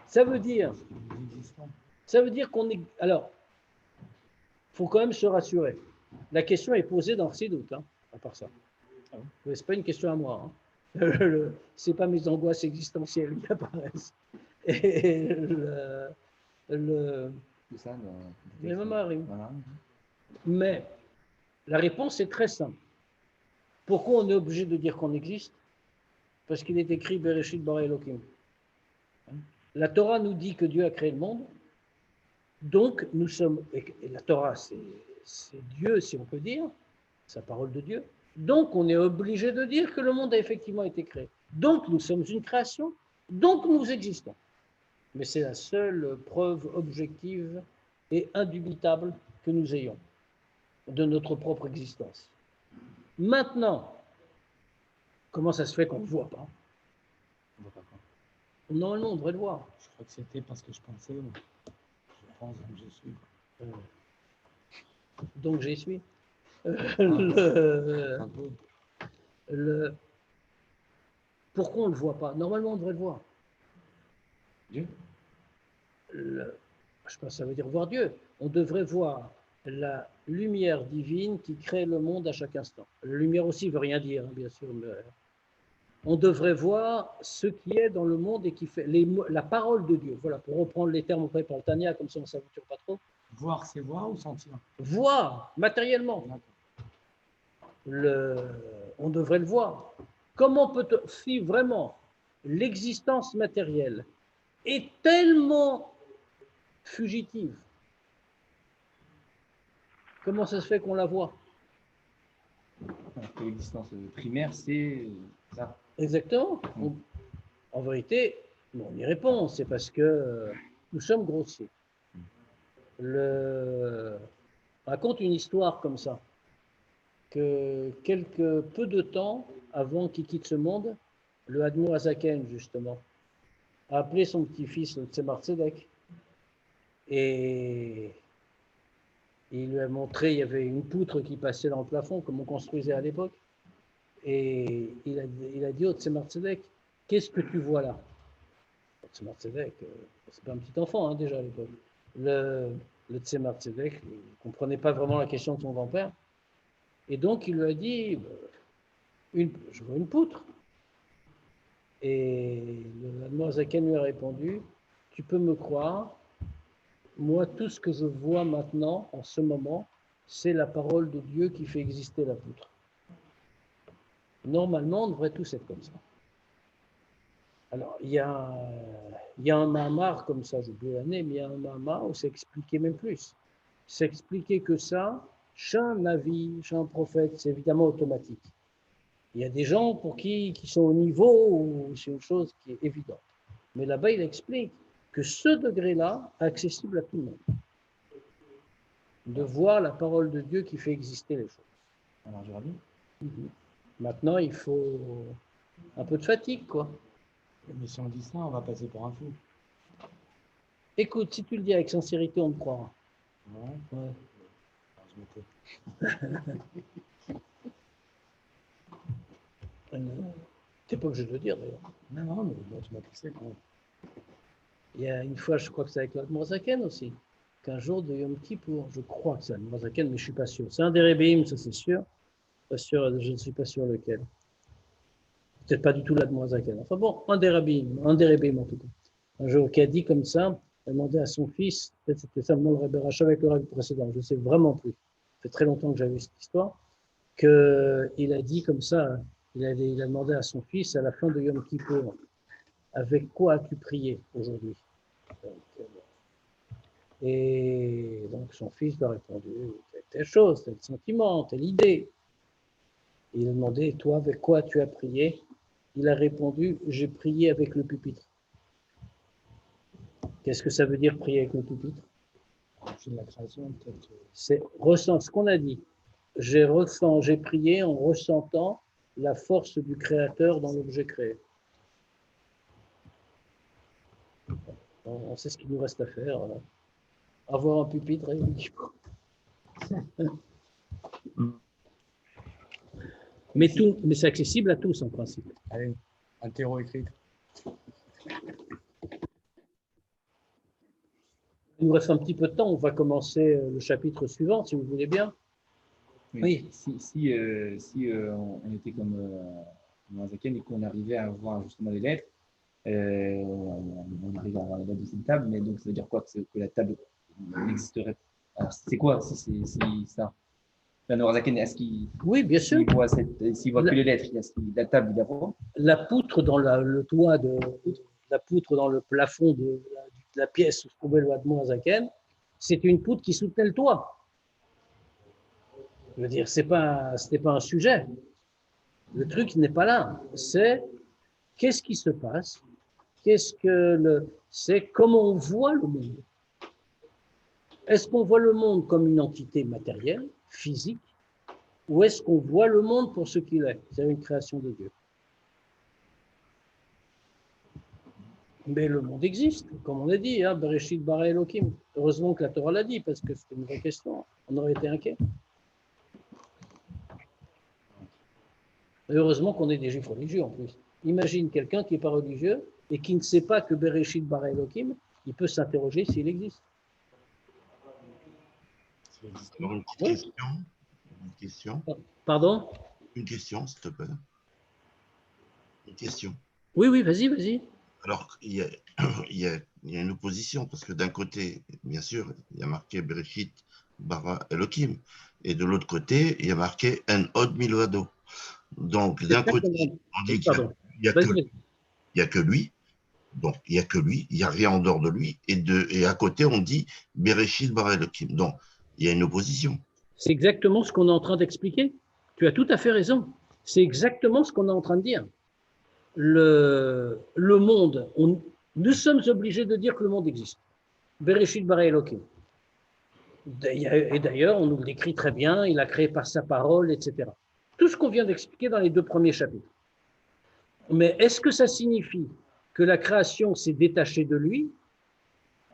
Ça veut dire qu'on est... Alors, il faut quand même se rassurer. La question est posée dans Chassidut, hein, à part ça. Ce n'est pas une question à moi. Hein. Ce n'est pas mes angoisses existentielles qui apparaissent. Et mais la réponse est très simple. Pourquoi on est obligé de dire qu'on existe? Parce qu'il est écrit Bereshit bara Elokim. La Torah nous dit que Dieu a créé le monde. Donc, nous sommes, et la Torah, c'est Dieu, si on peut dire, sa parole de Dieu. Donc, on est obligé de dire que le monde a effectivement été créé. Donc, nous sommes une création. Donc, nous existons. Mais c'est la seule preuve objective et indubitable que nous ayons de notre propre existence. Maintenant, comment ça se fait qu'on ne le voit pas? On voit pas quoi. Normalement, on devrait le voir. Je crois que c'était parce que je pensais, je pense que je suis. Donc j'y suis. Pourquoi on ne le voit pas? Normalement, on devrait le voir. Dieu? Je pense que ça veut dire voir Dieu. On devrait voir la lumière divine qui crée le monde à chaque instant. La lumière aussi ne veut rien dire, hein, bien sûr. Mais on devrait voir ce qui est dans le monde et qui fait la parole de Dieu. Voilà, pour reprendre les termes auprès par le Tania, comme ça on ne s'aventure pas trop. Voir, c'est voir ou sentir? Voir, matériellement. On devrait le voir. Comment peut-on, si vraiment l'existence matérielle est tellement fugitive, comment ça se fait qu'on la voit? L'existence primaire, c'est ça. Exactement. En vérité, on y répond, c'est parce que nous sommes grossiers. Raconte une histoire comme ça, que peu de temps avant qu'il quitte ce monde, le Admour Azaken, justement, a appelé son petit-fils, le Tzemar Tzedek, et il lui a montré, il y avait une poutre qui passait dans le plafond, comme on construisait à l'époque, et il a dit au Tzemar Tzedek, qu'est-ce que tu vois là? Le Tzemar Tzedek, c'est pas un petit enfant déjà à l'époque. Le Tzemar Tzedek ne comprenait pas vraiment la question de son grand-père, et donc il lui a dit, je vois une poutre. Et le Zaken lui a répondu, tu peux me croire, moi tout ce que je vois maintenant, en ce moment, c'est la parole de Dieu qui fait exister la poutre. Normalement, on devrait tous être comme ça. Alors, il y a un Mahamar comme ça, j'ai oublié l'année, mais il y a un Mahamar où c'est expliqué même plus. C'est expliqué que ça, chez un Navi, chez un prophète, c'est évidemment automatique. Il y a des gens pour qui sont au niveau où c'est une chose qui est évidente. Mais là-bas, il explique que ce degré-là est accessible à tout le monde. De voir la parole de Dieu qui fait exister les choses. Alors, j'ai ravi. Maintenant, il faut un peu de fatigue, quoi. Mais si on dit ça, on va passer pour un fou. Écoute, si tu le dis avec sincérité, on te croira. Ouais. Ouais. Alors, je me tais. T'es pas obligé de le dire, d'ailleurs. Non, mais bon, tu m'as poussé quand même. Il y a une fois, je crois que c'est avec l'Admorazaken aussi, qu'un jour de Yom Kippour, je crois que c'est l'Admorazaken, mais je ne suis pas sûr. C'est un des Rébéim, ça c'est sûr. Pas sûr. Je ne suis pas sûr lequel. Peut-être pas du tout l'Admorazaken. Enfin bon, un des Rébéim en tout cas. Un jour, qui a dit comme ça, il a demandé à son fils, peut-être c'était simplement le Rebbe Racha avec le Rebbe précédent, je ne sais vraiment plus. Ça fait très longtemps que j'avais vu cette histoire, qu'il a dit comme ça, il a demandé à son fils à la fin de Yom Kippour, avec quoi as-tu prié aujourd'hui? Et donc son fils lui a répondu telle chose, tel sentiment, telle idée. Et il a demandé, toi, avec quoi tu as prié? Il a répondu, j'ai prié avec le pupitre. Qu'est-ce que ça veut dire prier avec le pupitre? C'est de la création, peut-être. C'est ressent ce qu'on a dit. J'ai prié en ressentant la force du créateur dans l'objet créé. On sait ce qu'il nous reste à faire. Avoir un pupitre et mais c'est accessible à tous en principe. Allez, interro écrite. Il nous reste un petit peu de temps, on va commencer le chapitre suivant, si vous voulez bien. Oui. Si on était comme Zaken et qu'on arrivait à avoir justement les lettres, on arrive à avoir les lettres de cette table, mais donc ça veut dire quoi? Que la table n'existerait pas. Alors, c'est quoi si c'est ça? La Zaken, est-ce qu'il bien sûr. S'il voit que les lettres, la table, il la voit? La poutre dans le toit la poutre dans le plafond de la pièce où se trouvait le Hadmon Zaken, c'était une poutre qui soutenait le toit. Je veux dire, c'était pas un sujet. Le truc n'est pas là. C'est qu'est-ce qui se passe, c'est comment on voit le monde. Est-ce qu'on voit le monde comme une entité matérielle, physique, ou est-ce qu'on voit le monde pour ce qu'il est, c'est une création de Dieu? Mais le monde existe, comme on a dit, Bereshit bara Elohim. Heureusement que la Torah l'a dit, parce que c'était une vraie question. On aurait été inquiet. Heureusement qu'on est des juifs religieux en plus. Imagine quelqu'un qui n'est pas religieux et qui ne sait pas que Bereshit bara Elohim, il peut s'interroger s'il existe. Alors, une petite question. Pardon? Une question, s'il te plaît. Une question. Oui, vas-y. Alors, il y a une opposition, parce que d'un côté, bien sûr, il y a marqué Bereshit bara Elohim, et de l'autre côté, il y a marqué En od milvado. Donc, d'un côté, on dit qu'il n'y a que lui, donc il n'y a que lui, il n'y a rien en dehors de lui, et à côté, on dit Bereshit bara Elohim. Donc, il y a une opposition. C'est exactement ce qu'on est en train d'expliquer. Tu as tout à fait raison. C'est exactement ce qu'on est en train de dire. le monde, nous sommes obligés de dire que le monde existe. Bereshit bara Elokim. Et d'ailleurs, on nous le décrit très bien, il a créé par sa parole, etc. Tout ce qu'on vient d'expliquer dans les 2 premiers chapitres. Mais est-ce que ça signifie que la création s'est détachée de lui,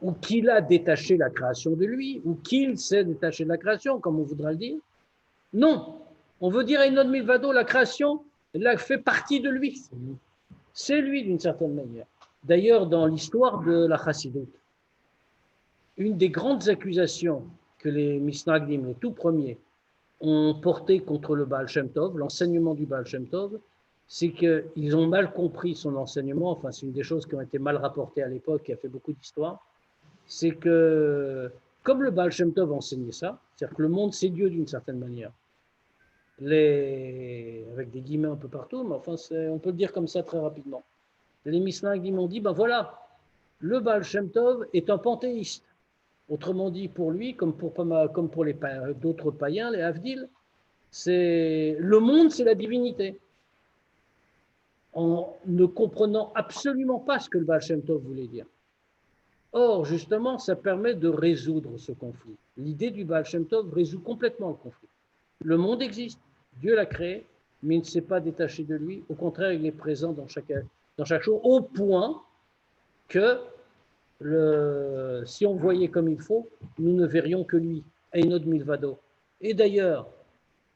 ou qu'il a détaché la création de lui, ou qu'il s'est détaché de la création, comme on voudra le dire? Non. On veut dire Einod Milvado, la création, elle fait partie de lui. C'est lui d'une certaine manière. D'ailleurs, dans l'histoire de la Chassidut, une des grandes accusations que les Misnagdim, les tout premiers, ont portées contre le Baal Shem Tov, l'enseignement du Baal Shem Tov, c'est qu'ils ont mal compris son enseignement. Enfin, c'est une des choses qui ont été mal rapportées à l'époque, qui a fait beaucoup d'histoire. C'est que, comme le Baal Shem Tov enseignait ça, c'est-à-dire que le monde, c'est Dieu d'une certaine manière, avec des guillemets un peu partout, mais enfin, on peut le dire comme ça très rapidement. Les Misnagdim ont dit, ben voilà, le Baal Shem Tov est un panthéiste. Autrement dit, pour lui, comme pour d'autres païens, les Havdil, le monde, c'est la divinité. En ne comprenant absolument pas ce que le Baal Shem Tov voulait dire. Or, justement, ça permet de résoudre ce conflit. L'idée du Baal Shem Tov résout complètement le conflit. Le monde existe, Dieu l'a créé, mais il ne s'est pas détaché de lui. Au contraire, il est présent dans chaque chose, au point que si on voyait comme il faut, nous ne verrions que lui, Einod Milvado. Et d'ailleurs,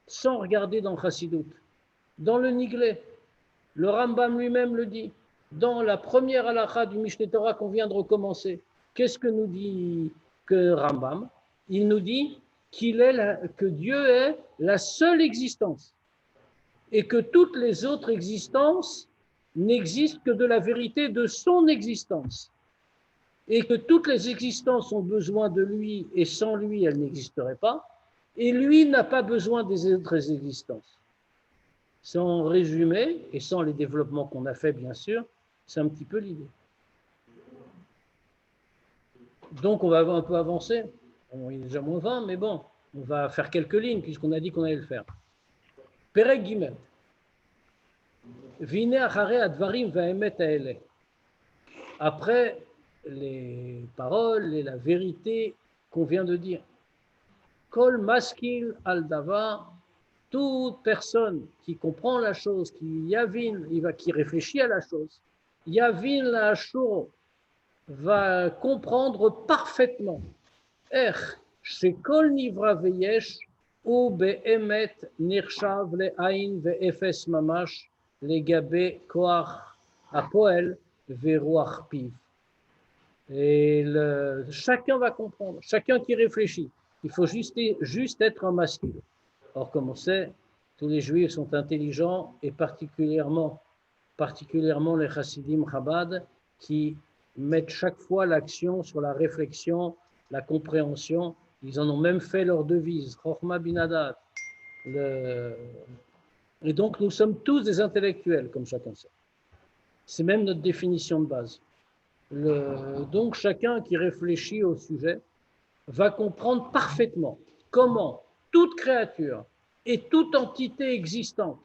sans regarder dans Chassidut, dans le Niglé, le Rambam lui-même le dit, dans la première halakha du Mishneh Torah qu'on vient de recommencer, qu'est-ce que nous dit que Rambam? Il nous dit que Dieu est la seule existence et que toutes les autres existences n'existent que de la vérité de son existence et que toutes les existences ont besoin de lui et sans lui, elles n'existeraient pas, et lui n'a pas besoin des autres existences. Sans résumé, et sans les développements qu'on a fait, bien sûr, c'est un petit peu l'idée. Donc, on va un peu avancer. Bon, il est déjà moins 20, mais bon, on va faire quelques lignes, puisqu'on a dit qu'on allait le faire. Perek Gimel. Vine achare advarim va'emet ha'eleh. Après les paroles et la vérité qu'on vient de dire. Kol maskil al davar, toute personne qui comprend la chose, qui réfléchit à la chose, yavin la shuro, va comprendre parfaitement. Shekol nivra veyesh ou be'emet nirshav le'ain ve'efes mamash legabe koach hapoel ve'ruach piv. Et chacun va comprendre, chacun qui réfléchit. Il faut juste être un masculin. Or, comme on sait, tous les juifs sont intelligents et particulièrement les chassidim Chabad qui mettent chaque fois l'action sur la réflexion, la compréhension. Ils en ont même fait leur devise, Chochma Binadat. Et donc, nous sommes tous des intellectuels, comme chacun sait. C'est même notre définition de base. Donc, chacun qui réfléchit au sujet va comprendre parfaitement comment toute créature et toute entité existante,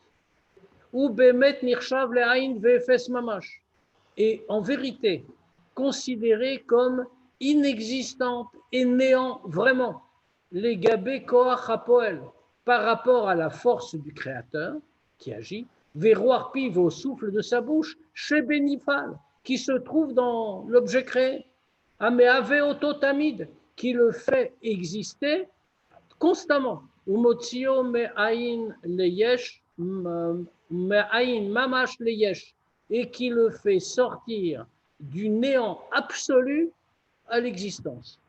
ou bemet nirshav le'ain ve'efes mamash, est en vérité considérée comme inexistante et néant vraiment, les gabé koach hapoel, par rapport à la force du Créateur qui agit, ve'ruach piv, au souffle de sa bouche, chez Benifal, qui se trouve dans l'objet créé, ameave ototamid, qui le fait exister constamment, umotzio me'ain leyesh, me'ain mamash leyesh, et qui le fait sortir du néant absolu à l'existence.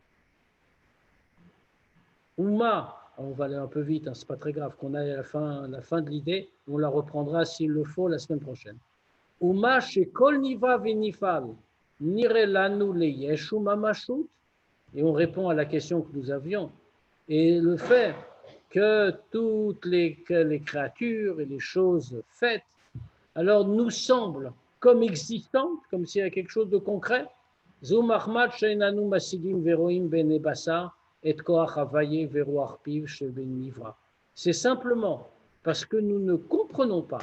Ouma, on va aller un peu vite, hein, c'est pas très grave, qu'on aille à la fin de l'idée, on la reprendra s'il le faut la semaine prochaine. Ouma shekol niva venifal, nire lanu leyeshu mamashut, et on répond à la question que nous avions. Et le fait que toutes les créatures et les choses faites, alors nous semblent comme existantes, comme s'il y a quelque chose de concret. C'est simplement parce que nous ne comprenons pas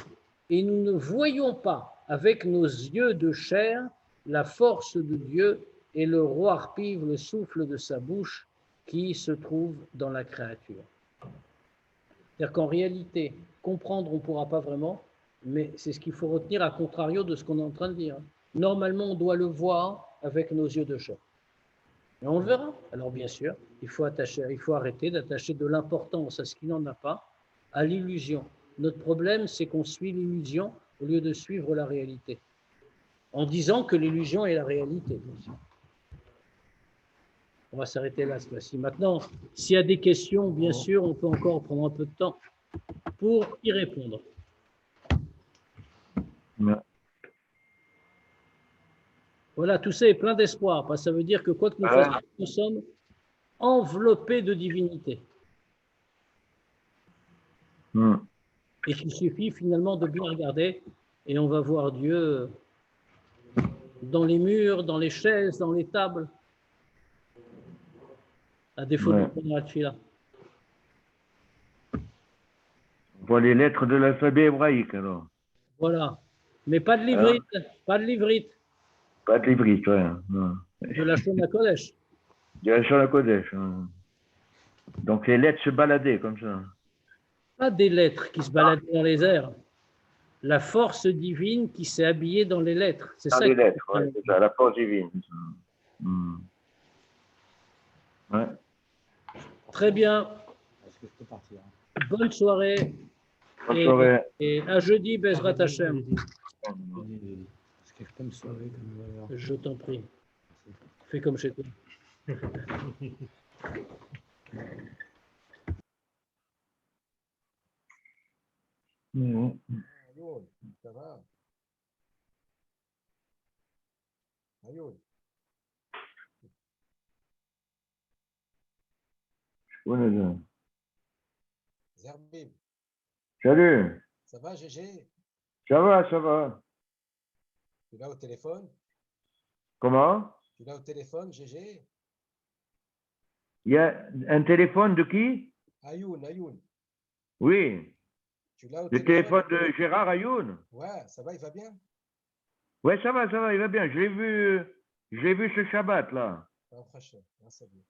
et nous ne voyons pas avec nos yeux de chair la force de Dieu et le roi Arpiv, le souffle de sa bouche qui se trouve dans la créature. C'est-à-dire qu'en réalité, comprendre, on ne pourra pas vraiment, mais c'est ce qu'il faut retenir à contrario de ce qu'on est en train de dire. Normalement, on doit le voir avec nos yeux de chair. Et on le verra. Alors bien sûr, il faut arrêter d'attacher de l'importance à ce qui n'en a pas, à l'illusion. Notre problème, c'est qu'on suit l'illusion au lieu de suivre la réalité. En disant que l'illusion est la réalité, bien sûr. On va s'arrêter là, ce fois-ci. Maintenant, s'il y a des questions, bien sûr, on peut encore prendre un peu de temps pour y répondre. Voilà, tout ça est plein d'espoir, parce que ça veut dire que quoi que nous fassions, nous sommes enveloppés de divinité. Et qu'il suffit finalement de bien regarder, et on va voir Dieu dans les murs, dans les chaises, dans les tables, à défaut de prendre la tfila. On voit les lettres de l'alphabet hébraïque, alors. Voilà. Mais pas de l'ivrite, pas de l'ivrite. Pas de l'ivrite, ouais. De la Shona Kodesh. De la Shona Kodesh. Donc les lettres se baladaient comme ça. Pas des lettres qui se baladaient dans les airs. La force divine qui s'est habillée dans les lettres. C'est dans ça. Les lettres, ouais, c'est ça, la force divine. Ouais. Très bien. Est-ce que je peux partir? Bonne soirée. Bonne soirée. Et à jeudi, Bezrat Hashem. Est-ce que je peux me sauver comme Je t'en prie. Fais comme chez toi. Ayoul, ça va? Ayoul. Zerbib, Salut. ça va, Gégé? Ça va, ça va. Tu l'as au téléphone? Comment? Tu l'as au téléphone, Gégé? Il y a un téléphone de qui? Ayoun, Ayoun. Oui. Tu l'as au Le téléphone de Gérard Ayoun? Ouais, ça va, il va bien? Ouais, ça va, il va bien. Je l'ai vu ce Shabbat, là. Ah, franchement, grâce à Dieu.